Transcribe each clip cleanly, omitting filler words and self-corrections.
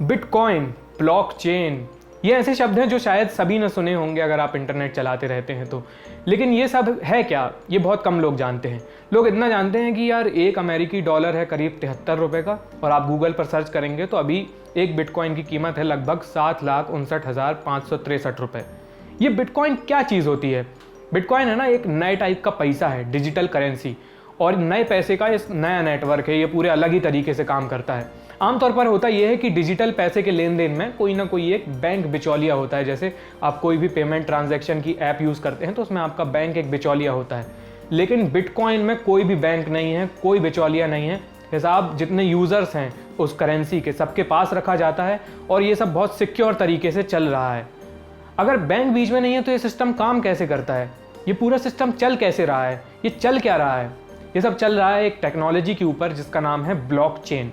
Bitcoin, blockchain, ये ऐसे शब्द हैं जो शायद सभी ने सुने होंगे अगर आप इंटरनेट चलाते रहते हैं तो। लेकिन ये सब है क्या, ये बहुत कम लोग जानते हैं। लोग इतना जानते हैं कि यार एक अमेरिकी डॉलर है करीब 73 रुपये का, और आप गूगल पर सर्च करेंगे तो अभी एक बिटकॉइन की कीमत है लगभग 7,59,563 रुपये। ये बिटकॉइन क्या चीज़ होती है? बिटकॉइन है ना, एक नए टाइप का पैसा है, डिजिटल करेंसी। और नए पैसे का इस नया नेटवर्क है, ये पूरे अलग ही तरीके से काम करता है। आमतौर पर होता यह है कि डिजिटल पैसे के लेन देन में कोई ना कोई एक बैंक बिचौलिया होता है। जैसे आप कोई भी पेमेंट ट्रांजैक्शन की ऐप यूज़ करते हैं तो उसमें आपका बैंक एक बिचौलिया होता है। लेकिन बिटकॉइन में कोई भी बैंक नहीं है, कोई बिचौलिया नहीं है। हिसाब जितने यूज़र्स हैं उस करेंसी के, सबके पास रखा जाता है, और ये सब बहुत सिक्योर तरीके से चल रहा है। अगर बैंक बीच में नहीं है तो ये सिस्टम काम कैसे करता है? ये पूरा सिस्टम चल कैसे रहा है? ये चल क्या रहा है? ये सब चल रहा है एक टेक्नोलॉजी के ऊपर जिसका नाम है ब्लॉकचेन।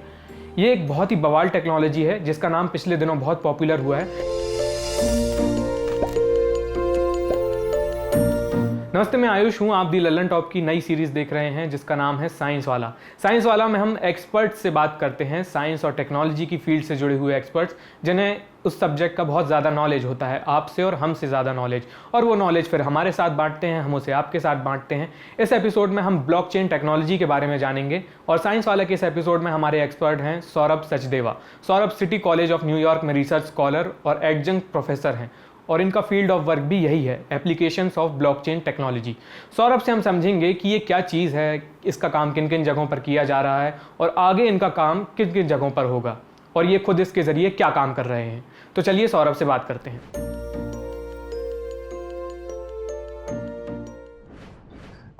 ये एक बहुत ही बवाल टेक्नोलॉजी है जिसका नाम पिछले दिनों बहुत पॉपुलर हुआ है। नमस्ते, मैं आयुष हूँ। आप दी लल्लन टॉप की नई सीरीज देख रहे हैं जिसका नाम है साइंस वाला। साइंस वाला में हम एक्सपर्ट्स से बात करते हैं, साइंस और टेक्नोलॉजी की फील्ड से जुड़े हुए एक्सपर्ट्स, जिन्हें उस सब्जेक्ट का बहुत ज़्यादा नॉलेज होता है, आपसे और हमसे ज़्यादा नॉलेज। और वो नॉलेज फिर हमारे साथ बांटते हैं, हम उसे आपके साथ बांटते हैं। इस एपिसोड में हम ब्लॉकचेन टेक्नोलॉजी के बारे में जानेंगे, और साइंस वाले के इस एपिसोड में हमारे एक्सपर्ट हैं Saurabh Sachdeva. Saurabh city college of New York में रिसर्च स्कॉलर और एडजंक्ट प्रोफेसर हैं, और इनका फील्ड ऑफ वर्क भी यही है, applications of blockchain technology. Saurabh से हम समझेंगे कि ये क्या चीज़ है, इसका काम किन किन जगहों पर किया जा रहा है, और आगे इनका काम किन किन जगहों पर होगा, और ये खुद इसके ज़रिए क्या काम कर रहे हैं। तो चलिए सौरभ से बात करते हैं।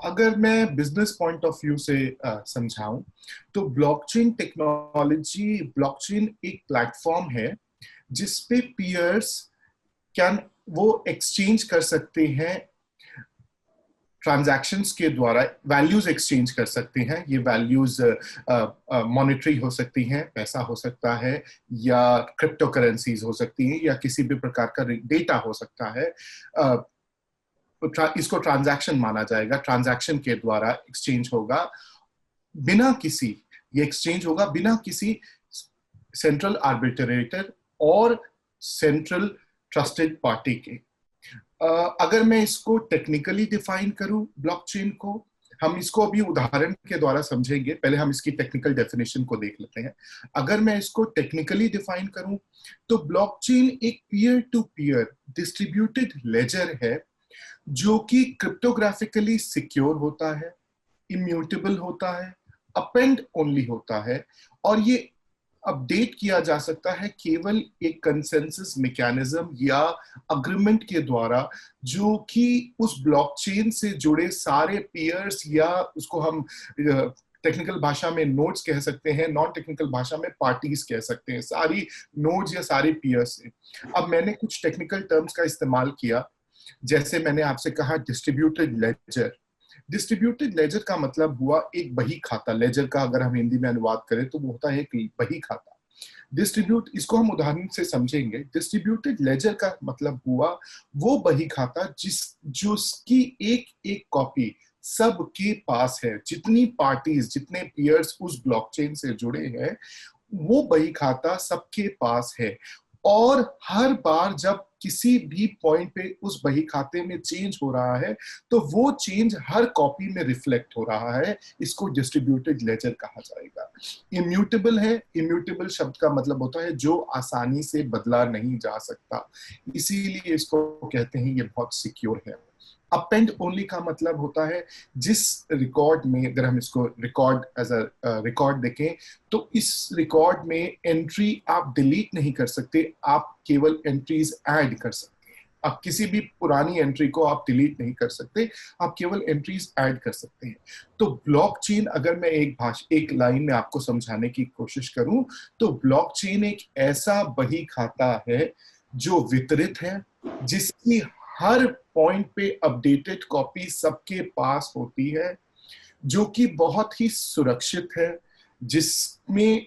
अगर मैं बिजनेस पॉइंट ऑफ व्यू से समझाऊं तो ब्लॉकचेन टेक्नोलॉजी, ब्लॉकचेन एक प्लेटफॉर्म है जिसपे पीयर्स कैन वो एक्सचेंज कर सकते हैं ट्रांजैक्शंस के द्वारा, वैल्यूज एक्सचेंज कर सकते हैं। ये वैल्यूज मॉनेटरी हो सकती हैं, पैसा हो सकता है, या क्रिप्टो करेंसीज हो सकती हैं, या किसी भी प्रकार का डेटा हो सकता है। इसको ट्रांजैक्शन माना जाएगा। ट्रांजैक्शन के द्वारा एक्सचेंज होगा बिना किसी, ये एक्सचेंज होगा बिना किसी सेंट्रल आर्बिट्रेटर और सेंट्रल ट्रस्टेड पार्टी के। अगर मैं इसको टेक्निकली डिफाइन करूं ब्लॉकचेन को, हम इसको अभी उदाहरण के द्वारा समझेंगे, पहले हम इसकी टेक्निकल डेफिनेशन को देख लेते हैं। अगर मैं इसको टेक्निकली डिफाइन करूं तो ब्लॉकचेन एक peer to peer distributed ledger है जो कि क्रिप्टोग्राफिकली सिक्योर होता है, इम्यूटेबल होता है, अपेंड ओनली होता है, और ये अपडेट किया जा सकता है केवल एक कंसेंसस मैकेनिज्म या अग्रीमेंट के द्वारा, जो कि उस ब्लॉकचेन से जुड़े सारे पीयर्स, या उसको हम टेक्निकल भाषा में नोड्स कह सकते हैं, नॉन टेक्निकल भाषा में पार्टीज कह सकते हैं, सारी नोड्स या सारे पीयर्स से। अब मैंने कुछ टेक्निकल टर्म्स का इस्तेमाल किया, जैसे मैंने आपसे कहा डिस्ट्रीब्यूटेड लेजर। डिस्ट्रीब्यूटेड लेजर का मतलब हुआ एक बही खाता। लेजर का अगर हम हिंदी में अनुवाद करें तो वो होता है एक बही खाता। डिस्ट्रीब्यूट, इसको हम उदाहरण से समझेंगे। डिस्ट्रीब्यूटेड लेजर का मतलब हुआ वो बही खाता जिसकी एक एक कॉपी सबके पास है। जितनी पार्टीज, जितने पीयर्स उस ब्लॉकचेन से जुड़े हैं, वो बही खाता सबके पास है, और हर बार जब किसी भी पॉइंट पे उस बही खाते में चेंज हो रहा है तो वो चेंज हर कॉपी में रिफ्लेक्ट हो रहा है। इसको डिस्ट्रीब्यूटेड लेजर कहा जाएगा। इम्यूटेबल है। इम्यूटेबल शब्द का मतलब होता है जो आसानी से बदला नहीं जा सकता, इसीलिए इसको कहते हैं ये बहुत सिक्योर है। अपेंड ओनली का मतलब होता है जिस रिकॉर्ड में, अगर हम इसको रिकॉर्ड एज अ रिकॉर्ड देखें, तो इस रिकॉर्ड में एंट्री आप डिलीट नहीं कर सकते, आप केवल एंट्रीज ऐड कर सकते हैं। आप किसी भी पुरानी एंट्री को आप डिलीट नहीं कर सकते, आप केवल एंट्रीज ऐड कर सकते हैं। तो ब्लॉकचेन, अगर मैं एक लाइन में आपको समझाने की कोशिश करूं तो ब्लॉकचेन एक ऐसा बही खाता है जो वितरित है, जिसकी हर पॉइंट पे अपडेटेड कॉपी सबके पास होती है, जो कि बहुत ही सुरक्षित है, जिसमें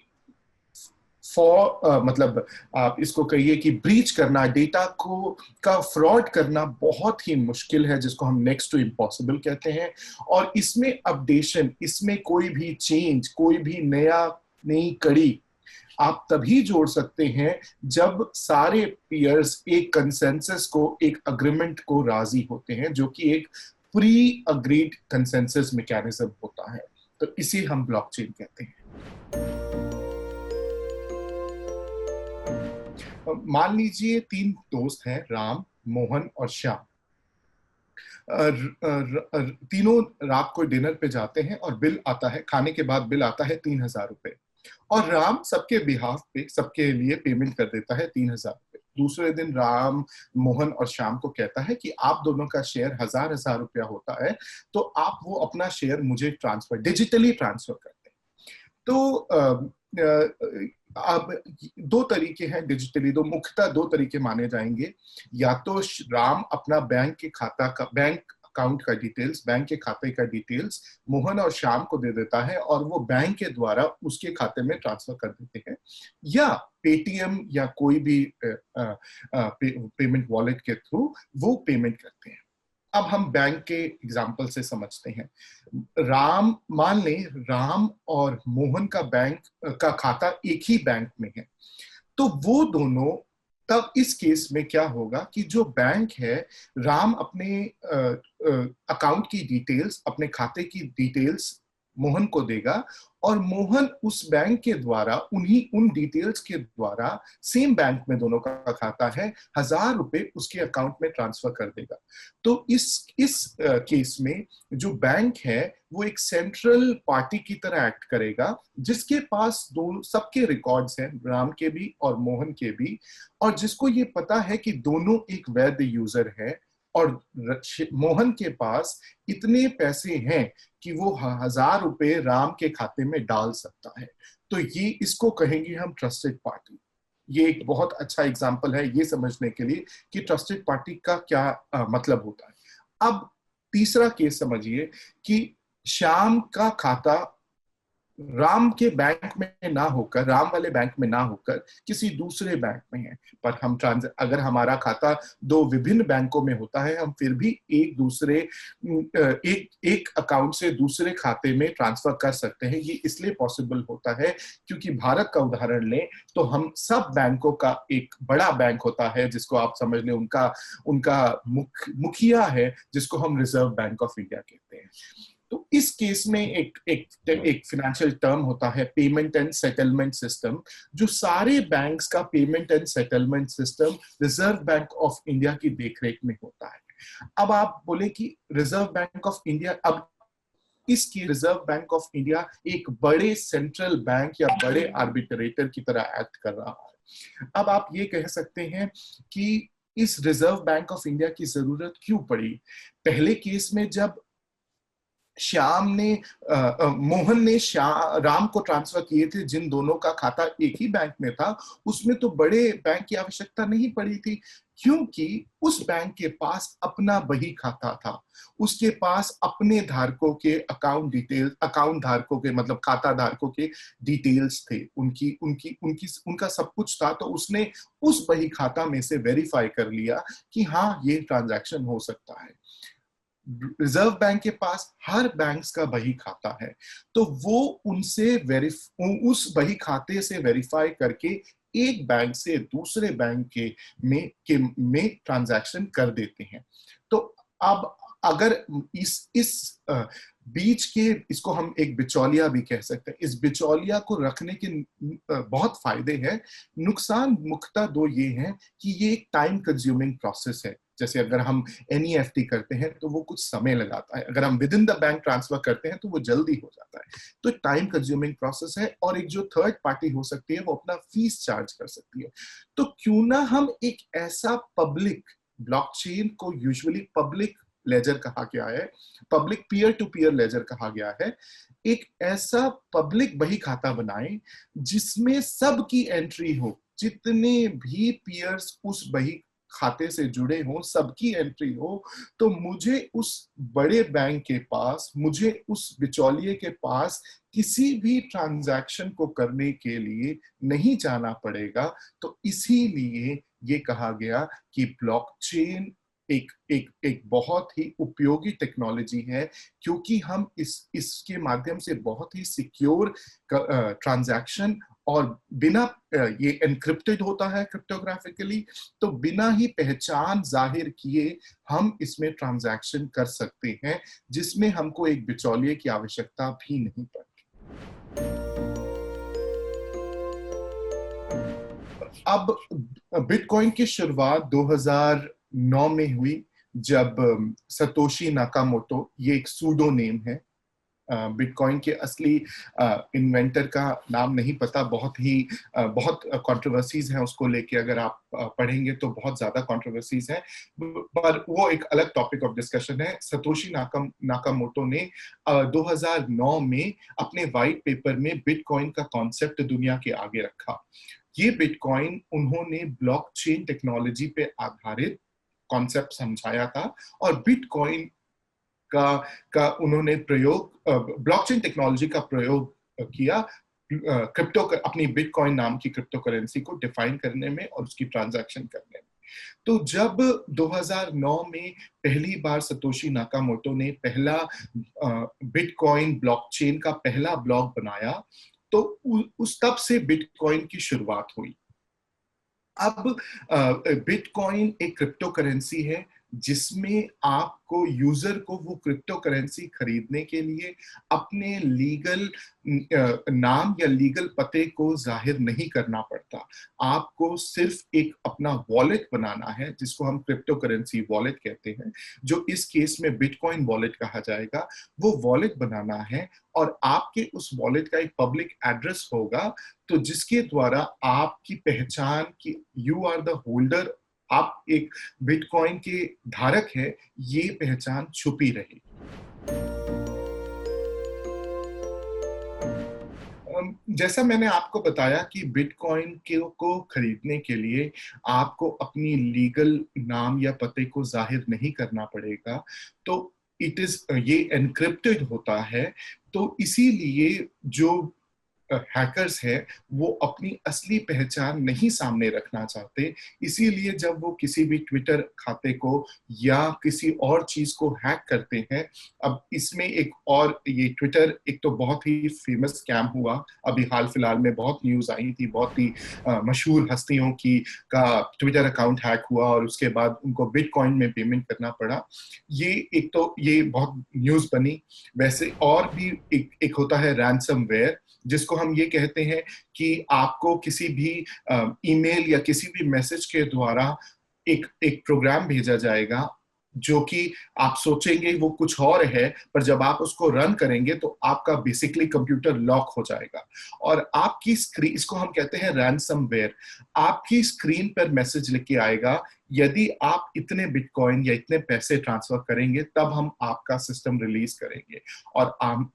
मतलब आप इसको कहिए कि ब्रीच करना, डेटा को का फ्रॉड करना बहुत ही मुश्किल है, जिसको हम नेक्स्ट टू इम्पॉसिबल कहते हैं। और इसमें अपडेशन, इसमें कोई भी चेंज, कोई भी नई कड़ी आप तभी जोड़ सकते हैं जब सारे पीयर्स एक कंसेंसस को, एक अग्रीमेंट को राजी होते हैं, जो कि एक प्री अग्रीड कंसेंसस मैकेनिज्म होता है। तो इसे हम ब्लॉकचेन कहते हैं। मान लीजिए 3 दोस्त हैं, राम, मोहन और श्याम। तीनों रात को डिनर पे जाते हैं और बिल आता है, खाने के बाद बिल आता है 3,000 रुपए, और राम सबके बिहाफ पे, सबके लिए पेमेंट कर देता है 3,000 रुपए। दूसरे दिन राम मोहन और श्याम को कहता है कि आप दोनों का शेयर 1,000 रुपया होता है, तो आप वो अपना शेयर मुझे डिजिटली ट्रांसफर करते हैं। तो अब 2 तरीके हैं डिजिटली, मुख्यतः 2 तरीके माने जाएंगे। या तो राम अपना बैंक अकाउंट का डिटेल्स, बैंक के खाते का डिटेल्स मोहन और श्याम को दे देता है और वो बैंक के द्वारा उसके खाते में ट्रांसफर कर देते हैं, या पेटीएम या कोई भी पेमेंट वॉलेट के थ्रू वो पेमेंट करते हैं। अब हम बैंक के एग्जाम्पल से समझते हैं। मान लें राम और मोहन का बैंक का खाता एक ही बैंक में है, तो वो दोनों, तब इस केस में क्या होगा कि जो बैंक है, राम अपने अकाउंट की डिटेल्स, अपने खाते की डिटेल्स मोहन को देगा, और मोहन उस बैंक के द्वारा उन डिटेल्स के द्वारा, सेम बैंक में दोनों का खाता है, 1,000 रुपए उसके अकाउंट में ट्रांसफर कर देगा। तो इस केस में जो बैंक है वो एक सेंट्रल पार्टी की तरह एक्ट करेगा, जिसके पास सबके रिकॉर्ड्स हैं, राम के भी और मोहन के भी, और जिसको ये पता है कि दोनों एक वैध यूजर है, और मोहन के पास इतने पैसे हैं कि वो 1,000 रुपए राम के खाते में डाल सकता है। तो ये, इसको कहेंगे हम ट्रस्टेड पार्टी। ये एक बहुत अच्छा एग्जांपल है ये समझने के लिए कि ट्रस्टेड पार्टी का क्या मतलब होता है। अब तीसरा केस समझिए कि श्याम का खाता राम के बैंक में ना होकर, राम वाले बैंक में ना होकर किसी दूसरे बैंक में है, पर हम अगर हमारा खाता 2 विभिन्न बैंकों में होता है, हम फिर भी एक अकाउंट से दूसरे खाते में ट्रांसफर कर सकते हैं। ये इसलिए पॉसिबल होता है क्योंकि भारत का उदाहरण लें तो हम सब बैंकों का एक बड़ा बैंक होता है, जिसको आप समझ लें उनका मुखिया है, जिसको हम रिजर्व बैंक ऑफ इंडिया कहते हैं। तो इस केस में एक फिनेंशियल टर्म होता है पेमेंट एंड सेटलमेंट सिस्टम, जो सारे बैंक्स का payment and settlement system reserve bank of India की देखरेख में होता है। अब आप बोले कि रिजर्व बैंक ऑफ इंडिया, अब इसकी रिजर्व बैंक ऑफ इंडिया एक बड़े सेंट्रल बैंक या बड़े आर्बिट्रेटर की तरह एक्ट कर रहा है। अब आप ये कह सकते हैं कि इस रिजर्व बैंक ऑफ इंडिया की जरूरत क्यों पड़ी? पहले केस में जब मोहन ने राम को ट्रांसफर किए थे, जिन दोनों का खाता एक ही बैंक में था, उसमें तो बड़े बैंक की आवश्यकता नहीं पड़ी थी, क्योंकि उस बैंक के पास अपना बही खाता था, उसके पास अपने धारकों के अकाउंट धारकों के, मतलब खाता धारकों के डिटेल्स थे, उनका सब कुछ था। तो उसने उस बही खाता में से वेरीफाई कर लिया कि हाँ, ये ट्रांजैक्शन हो सकता है। रिजर्व बैंक के पास हर बैंक्स का बही खाता है, तो वो उस बही खाते से वेरीफाई करके एक बैंक से दूसरे बैंक में ट्रांजैक्शन कर देते हैं। तो अब अगर इस बीच के, इसको हम एक बिचौलिया भी कह सकते हैं, इस बिचौलिया को रखने के बहुत फायदे हैं। नुकसान मुख्यतः 2 ये हैं कि ये एक टाइम कंज्यूमिंग प्रोसेस है। जैसे अगर हम NEFT करते हैं तो वो कुछ समय लगाता है, अगर हम with in the bank transfer करते हैं तो वो जल्दी हो जाता है। तो टाइम कंज्यूमिंग प्रोसेस है, और एक जो थर्ड पार्टी हो सकती है वो अपना फीस चार्ज कर सकती है। तो क्यों ना हम एक ऐसा पब्लिक, ब्लॉकचेन को यूजुअली पब्लिक लेजर कहा गया है, public peer to peer ledger कहा गया है, एक ऐसा पब्लिक बही खाता बनाएं जिसमें सबकी एंट्री हो, जितने भी पीयर्स उस बही खाते से जुड़े हों, सबकी एंट्री हो। तो मुझे उस बड़े बैंक के पास, मुझे उस बिचौलिए के पास किसी भी ट्रांजैक्शन को करने के लिए नहीं जाना पड़ेगा। तो इसीलिए ये कहा गया कि ब्लॉकचेन एक बहुत ही उपयोगी टेक्नोलॉजी है, क्योंकि हम इसके माध्यम से बहुत ही सिक्योर ट्रांजैक्शन और बिना ये एनक्रिप्टेड होता है क्रिप्टोग्राफिकली, तो बिना ही पहचान जाहिर किए हम इसमें ट्रांजैक्शन कर सकते हैं, जिसमें हमको एक बिचौलिए की आवश्यकता भी नहीं पड़ती। अब बिटकॉइन की शुरुआत 2009 में हुई, जब सतोशी नाकामोटो, ये एक सूडो नेम है, बिटकॉइन के असली इन्वेंटर का नाम नहीं पता, बहुत कंट्रोवर्सीज हैं उसको लेके, अगर आप पढ़ेंगे तो बहुत ज्यादा कंट्रोवर्सीज हैं, पर वो एक अलग टॉपिक ऑफ डिस्कशन है। सतोशी नाकामोटो ने 2009 में अपने वाइट पेपर में बिटकॉइन का कॉन्सेप्ट दुनिया के आगे रखा। ये बिटकॉइन उन्होंने ब्लॉकचेन टेक्नोलॉजी पे आधारित कॉन्सेप्ट समझाया था, और बिटकॉइन का उन्होंने प्रयोग, ब्लॉकचेन टेक्नोलॉजी का प्रयोग किया अपनी बिटकॉइन नाम की क्रिप्टो करेंसी को डिफाइन करने में और उसकी ट्रांजैक्शन करने में। तो जब 2009 में पहली बार सतोशी नाकामोटो ने पहला बिटकॉइन ब्लॉकचेन का पहला ब्लॉक बनाया, तो उस तब से बिटकॉइन की शुरुआत हुई। अब बिटकॉइन एक क्रिप्टो करेंसी है, जिसमें आपको, यूजर को, वो क्रिप्टो करेंसी खरीदने के लिए अपने लीगल नाम या लीगल पते को जाहिर नहीं करना पड़ता। आपको सिर्फ एक अपना वॉलेट बनाना है, जिसको हम क्रिप्टो करेंसी वॉलेट कहते हैं, जो इस केस में बिटकॉइन वॉलेट कहा जाएगा। वो वॉलेट बनाना है, और आपके उस वॉलेट का एक पब्लिक एड्रेस होगा, तो जिसके द्वारा आपकी पहचान की यू आर द होल्डर, आप एक बिटकॉइन के धारक है, ये पहचान छुपी रहेगी। जैसा मैंने आपको बताया कि बिटकॉइन को खरीदने के लिए आपको अपनी लीगल नाम या पते को जाहिर नहीं करना पड़ेगा, तो ये एनक्रिप्टेड होता है। तो इसीलिए जो हैकर्स है, वो अपनी असली पहचान नहीं सामने रखना चाहते। इसीलिए जब वो किसी भी ट्विटर खाते को या किसी और चीज को हैक करते हैं, अब इसमें एक और, ये ट्विटर एक तो बहुत ही फेमस स्कैम हुआ, अभी हाल फिलहाल में बहुत न्यूज आई थी, बहुत ही मशहूर हस्तियों का ट्विटर अकाउंट हैक हुआ और उसके बाद उनको बिटकॉइन में पेमेंट करना पड़ा। ये बहुत न्यूज बनी। वैसे और भी एक होता है रैंसमवेयर, जिसको हम ये कहते हैं कि आपको किसी भी ईमेल या किसी भी मैसेज के द्वारा एक प्रोग्राम भेजा जाएगा, जो कि आप सोचेंगे वो कुछ और है, पर जब आप उसको रन करेंगे तो आपका बेसिकली कंप्यूटर लॉक हो जाएगा, और आपकी स्क्रीन, इसको हम कहते हैं रैंसमवेयर, आपकी स्क्रीन पर मैसेज लिख के आएगा, यदि आप इतने बिटकॉइन या इतने पैसे ट्रांसफर करेंगे तब हम आपका सिस्टम रिलीज करेंगे। और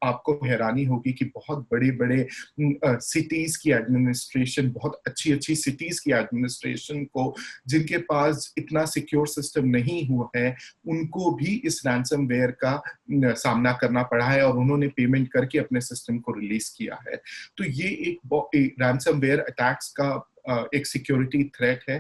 आपको हैरानी होगी कि बहुत बड़े बड़े सिटीज की एडमिनिस्ट्रेशन, बहुत अच्छी अच्छी सिटीज की एडमिनिस्ट्रेशन को, जिनके पास इतना सिक्योर सिस्टम नहीं हुआ है, उनको भी इस रैंसमवेयर का सामना करना पड़ा है, और उन्होंने पेमेंट करके अपने सिस्टम को रिलीज किया है। तो ये एक रैंसमवेयर अटैक्स का एक सिक्योरिटी थ्रेट है।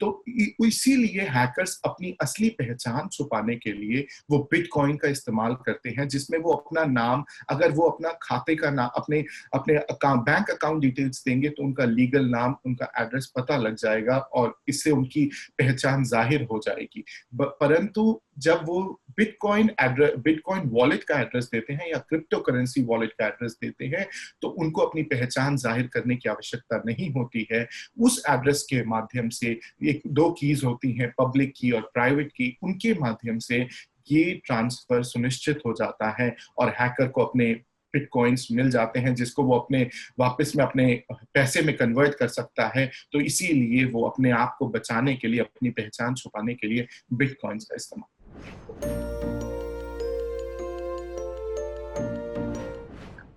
तो इसीलिए हैकर्स अपनी असली पहचान छुपाने के लिए वो बिटकॉइन का इस्तेमाल करते हैं, जिसमें वो अपना नाम, अगर वो अपना खाते का नाम, अपने बैंक अकाउंट डिटेल्स देंगे, तो उनका लीगल नाम, उनका एड्रेस पता लग जाएगा, और इससे उनकी पहचान जाहिर हो जाएगी। परंतु जब वो बिटकॉइन वॉलेट का एड्रेस देते हैं या क्रिप्टो करेंसी वॉलेट का एड्रेस देते हैं, तो उनको अपनी पहचान जाहिर करने की आवश्यकता नहीं होती है। उस एड्रेस के माध्यम से, एक दो कीज होती हैं, पब्लिक की और प्राइवेट की, उनके माध्यम से ये ट्रांसफर सुनिश्चित हो जाता है, और हैकर को अपने बिटकॉइंस मिल जाते हैं, जिसको वो वापस में अपने पैसे में कन्वर्ट कर सकता है। तो इसीलिए वो अपने आप को बचाने के लिए, अपनी पहचान छुपाने के लिए बिटकॉइंस का इस्तेमाल।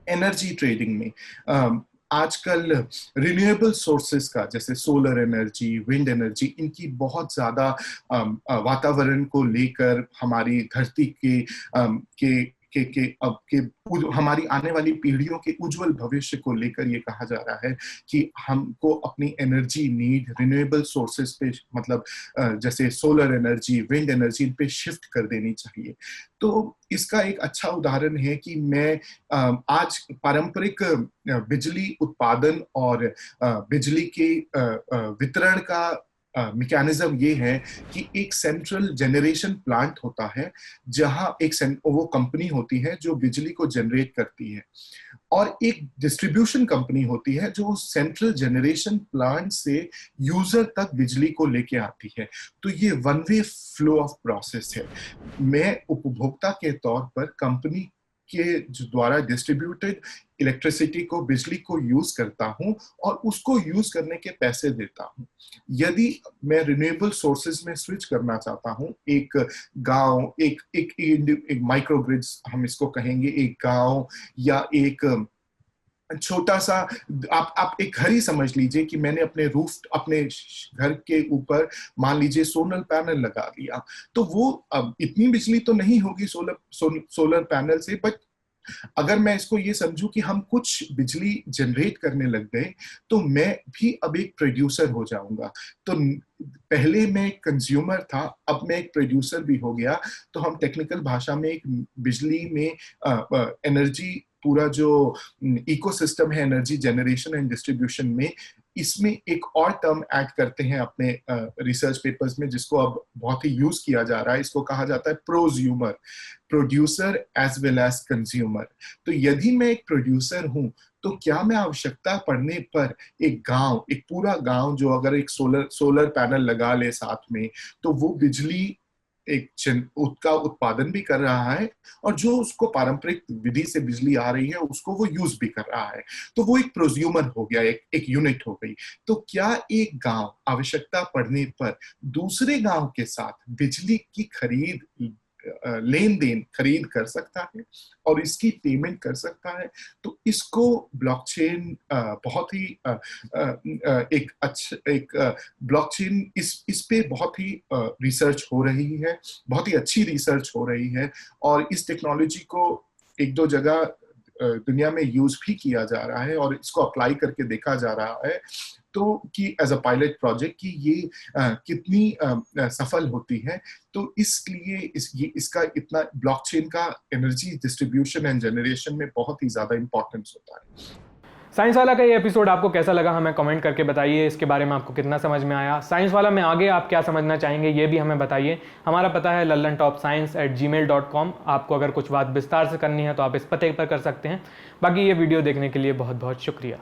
एनर्जी ट्रेडिंग में आजकल रिन्यूएबल सोर्सेस का, जैसे सोलर एनर्जी, विंड एनर्जी, इनकी बहुत ज्यादा वातावरण को लेकर, हमारी धरती हमारी आने वाली पीढ़ियों के उज्जवल भविष्य को लेकर ये कहा जा रहा है कि हमको अपनी एनर्जी नीड रिन्यूएबल सोर्सेस पे, मतलब जैसे सोलर एनर्जी, विंड एनर्जी पे शिफ्ट कर देनी चाहिए। तो इसका एक अच्छा उदाहरण है कि मैं आज पारंपरिक बिजली उत्पादन और बिजली के वितरण का मैकेनिज्म ये है कि एक सेंट्रल जनरेशन प्लांट होता है, जहां वो कंपनी होती है जो बिजली को जनरेट करती है, और एक डिस्ट्रीब्यूशन कंपनी होती है जो सेंट्रल जनरेशन प्लांट से यूजर तक बिजली को लेके आती है। तो ये one way flow of process है। मैं उपभोक्ता के तौर पर कंपनी के द्वारा डिस्ट्रीब्यूटेड इलेक्ट्रिसिटी को, बिजली को यूज करता हूं और उसको यूज करने के पैसे देता हूं। यदि मैं रिन्यूएबल सोर्सेज में स्विच करना चाहता हूं, एक गांव, एक माइक्रोग्रिड्स हम इसको कहेंगे, एक गांव या एक छोटा सा, आप एक घर ही समझ लीजिए कि मैंने अपने घर के ऊपर मान लीजिए सोलर पैनल लगा दिया, तो वो अब इतनी बिजली तो नहीं होगी सोलर पैनल से, बट अगर मैं इसको ये समझूं कि हम कुछ बिजली जनरेट करने लग गए, तो मैं भी अब एक प्रोड्यूसर हो जाऊंगा। तो पहले मैं एक कंज्यूमर था, अब मैं एक प्रोड्यूसर भी हो गया। तो हम टेक्निकल भाषा में एक बिजली में एनर्जी, पूरा जो इकोसिस्टम है एनर्जी जनरेशन एंड डिस्ट्रीब्यूशन में, इसमें एक और टर्म ऐड करते हैं अपने रिसर्च पेपर्स में, जिसको अब बहुत ही यूज किया जा रहा है। इसको कहा जाता है prosumer, producer as well as consumer. तो यदि मैं एक प्रोड्यूसर हूं, तो क्या मैं आवश्यकता पड़ने पर एक पूरा गांव जो अगर एक सोलर पैनल लगा ले साथ में, तो वो बिजली उसका उत्पादन भी कर रहा है, और जो उसको पारंपरिक विधि से बिजली आ रही है उसको वो यूज भी कर रहा है। तो वो एक प्रोज्यूमर हो गया, एक यूनिट हो गई। तो क्या एक गांव आवश्यकता पड़ने पर दूसरे गांव के साथ बिजली की लेन देन खरीद कर सकता है और इसकी पेमेंट कर सकता है? तो इसको ब्लॉकचेन बहुत ही ब्लॉकचेन, इस पे बहुत ही रिसर्च हो रही है, बहुत ही अच्छी रिसर्च हो रही है, और इस टेक्नोलॉजी को एक दो जगह दुनिया में यूज भी किया जा रहा है और इसको अप्लाई करके देखा जा रहा है, तो कि एज अ पायलट प्रोजेक्ट कि ये कितनी सफल होती है। तो इसलिए इसका इतना ब्लॉकचेन का एनर्जी डिस्ट्रीब्यूशन एंड जनरेशन में बहुत ही ज्यादा इंपॉर्टेंस होता है। साइंस वाला का ये एपिसोड आपको कैसा लगा हमें कमेंट करके बताइए। इसके बारे में आपको कितना समझ में आया, साइंस वाला में आगे आप क्या समझना चाहेंगे ये भी हमें बताइए। हमारा पता है lallantopscience@gmail.com। आपको अगर कुछ बात विस्तार से करनी है तो आप इस पते पर कर सकते हैं। बाकी ये वीडियो देखने के लिए बहुत बहुत शुक्रिया।